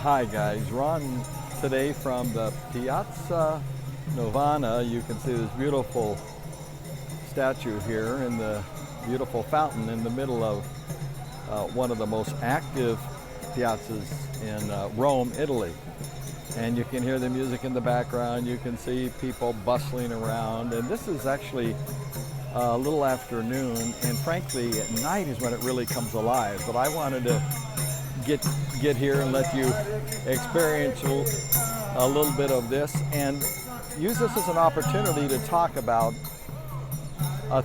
Hi guys, Ron today from the Piazza Novana. You can see this beautiful statue here and the beautiful fountain in the middle of one of the most active piazzas in Rome, Italy. And you can hear the music in the background, you can see people bustling around, and this is actually a little after noon, and frankly at night is when it really comes alive. But I wanted to get here and let you experience a little bit of this and use this as an opportunity to talk about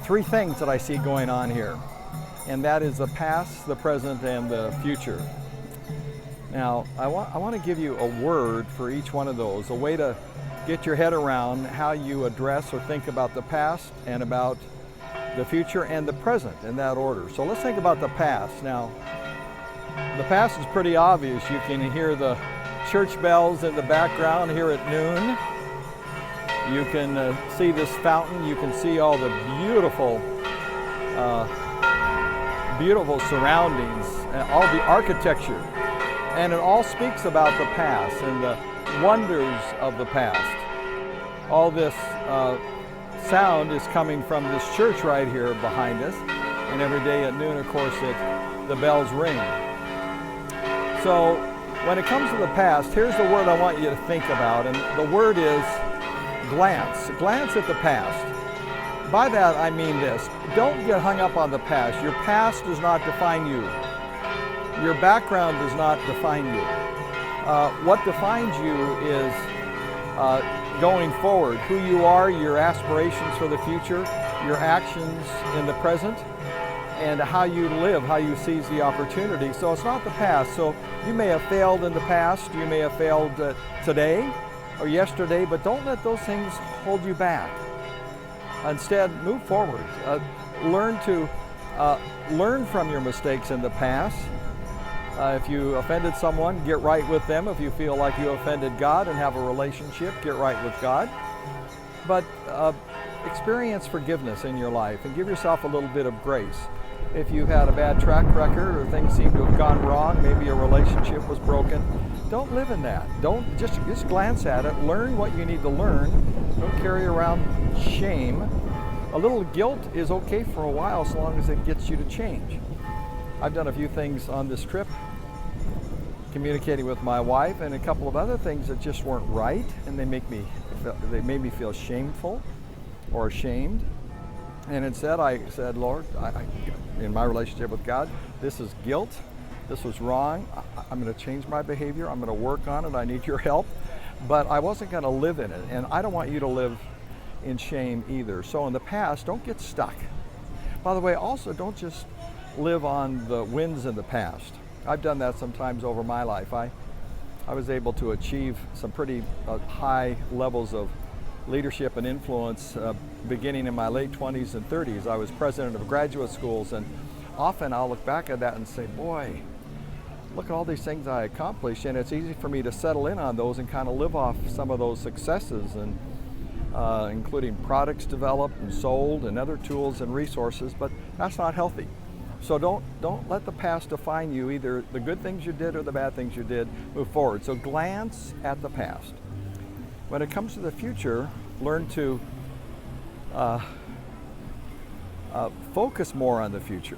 three things that I see going on here, and that is the past, the present, and the future. Now I want to give you a word for each one of those, a way to get your head around how you address or think about the past and about the future and the present in that order. So let's think about the past. Now the past is pretty obvious. You can hear the church bells in the background here at noon. You can see this fountain. You can see all the beautiful surroundings, all the architecture. And it all speaks about the past and the wonders of the past. All this sound is coming from this church right here behind us. And every day at noon, of course, the bells ring. So when it comes to the past, here's the word I want you to think about, and the word is glance. Glance at the past. By that I mean this: don't get hung up on the past. Your past does not define you. Your background does not define you. What defines you is going forward, who you are, your aspirations for the future, your actions in the present, and how you live, how you seize the opportunity. So it's not the past. So you may have failed in the past, you may have failed today or yesterday, but don't let those things hold you back. Instead, move forward. Learn from your mistakes in the past. If you offended someone, get right with them. If you feel like you offended God and have a relationship, get right with God. But experience forgiveness in your life and give yourself a little bit of grace. If you've had a bad track record or things seem to have gone wrong, maybe a relationship was broken, don't live in that. Don't just glance at it. Learn what you need to learn. Don't carry around shame. A little guilt is okay for a while so long as it gets you to change. I've done a few things on this trip, communicating with my wife, and a couple of other things that just weren't right, and they made me feel shameful or ashamed. And instead I said, Lord, in my relationship with God, this is guilt. This was wrong. I'm going to change my behavior. I'm going to work on it. I need your help. But I wasn't going to live in it. And I don't want you to live in shame either. So in the past, don't get stuck. By the way, also don't just live on the wins in the past. I've done that sometimes over my life. I was able to achieve some pretty high levels of leadership and influence beginning in my late 20s and 30s. I was president of graduate schools, and often I'll look back at that and say, boy, look at all these things I accomplished, and it's easy for me to settle in on those and kind of live off some of those successes, and including products developed and sold and other tools and resources, but that's not healthy. So don't let the past define you, either the good things you did or the bad things you did. Move forward. So glance at the past. When it comes to the future, learn to focus more on the future.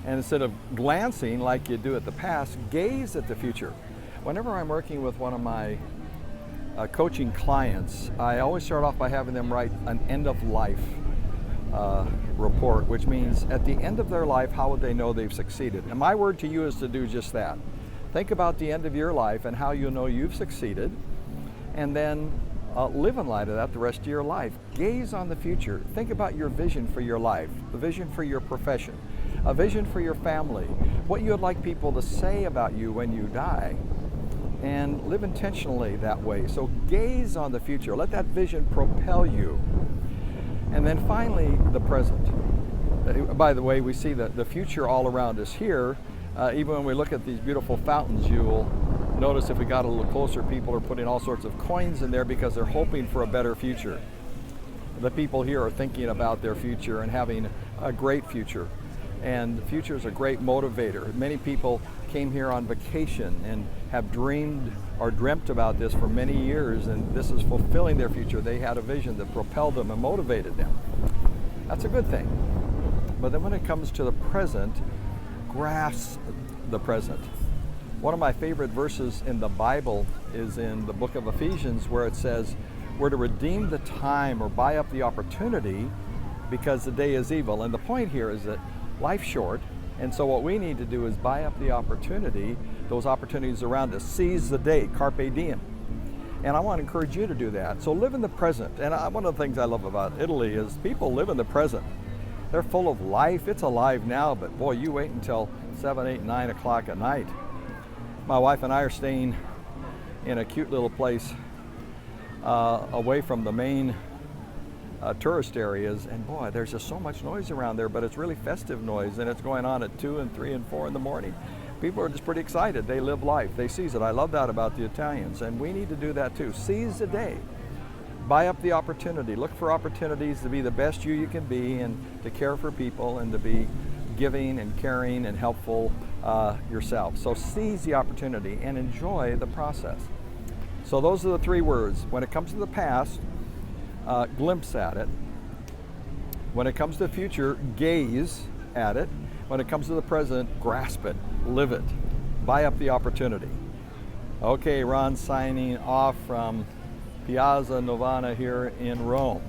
And instead of glancing like you do at the past, gaze at the future. Whenever I'm working with one of my coaching clients, I always start off by having them write an end of life report, which means at the end of their life, how would they know they've succeeded? And my word to you is to do just that. Think about the end of your life and how you'll know you've succeeded, and then live in light of that the rest of your life. Gaze on the future. Think about your vision for your life, the vision for your profession, a vision for your family, what you would like people to say about you when you die, and live intentionally that way. So gaze on the future. Let that vision propel you. And then finally, the present. By the way, we see the future all around us here. Even when we look at these beautiful fountains, you will notice if we got a little closer, people are putting all sorts of coins in there because they're hoping for a better future. The people here are thinking about their future and having a great future. And the future is a great motivator. Many people came here on vacation and have dreamed or dreamt about this for many years, and this is fulfilling their future. They had a vision that propelled them and motivated them. That's a good thing. But then when it comes to the present, grasp the present. One of my favorite verses in the Bible is in the book of Ephesians, where it says, we're to redeem the time or buy up the opportunity because the day is evil. And the point here is that life's short, and so what we need to do is buy up the opportunity, those opportunities around us. Seize the day, carpe diem. And I want to encourage you to do that. So live in the present. And one of the things I love about Italy is people live in the present. They're full of life. It's alive now, but boy, you wait until 7, 8, 9 o'clock at night. My wife and I are staying in a cute little place away from the main tourist areas, and boy, there's just so much noise around there, but it's really festive noise, and it's going on at 2 and 3 and 4 in the morning. People are just pretty excited. They live life. They seize it. I love that about the Italians, and we need to do that too. Seize the day. Buy up the opportunity. Look for opportunities to be the best you can be, and to care for people, and to be giving and caring and helpful yourself. So seize the opportunity and enjoy the process. So those are the 3 words. When it comes to the past, glimpse at it. When it comes to the future, gaze at it. When it comes to the present, grasp it, live it, buy up the opportunity. Okay, Ron signing off from Piazza Novana here in Rome.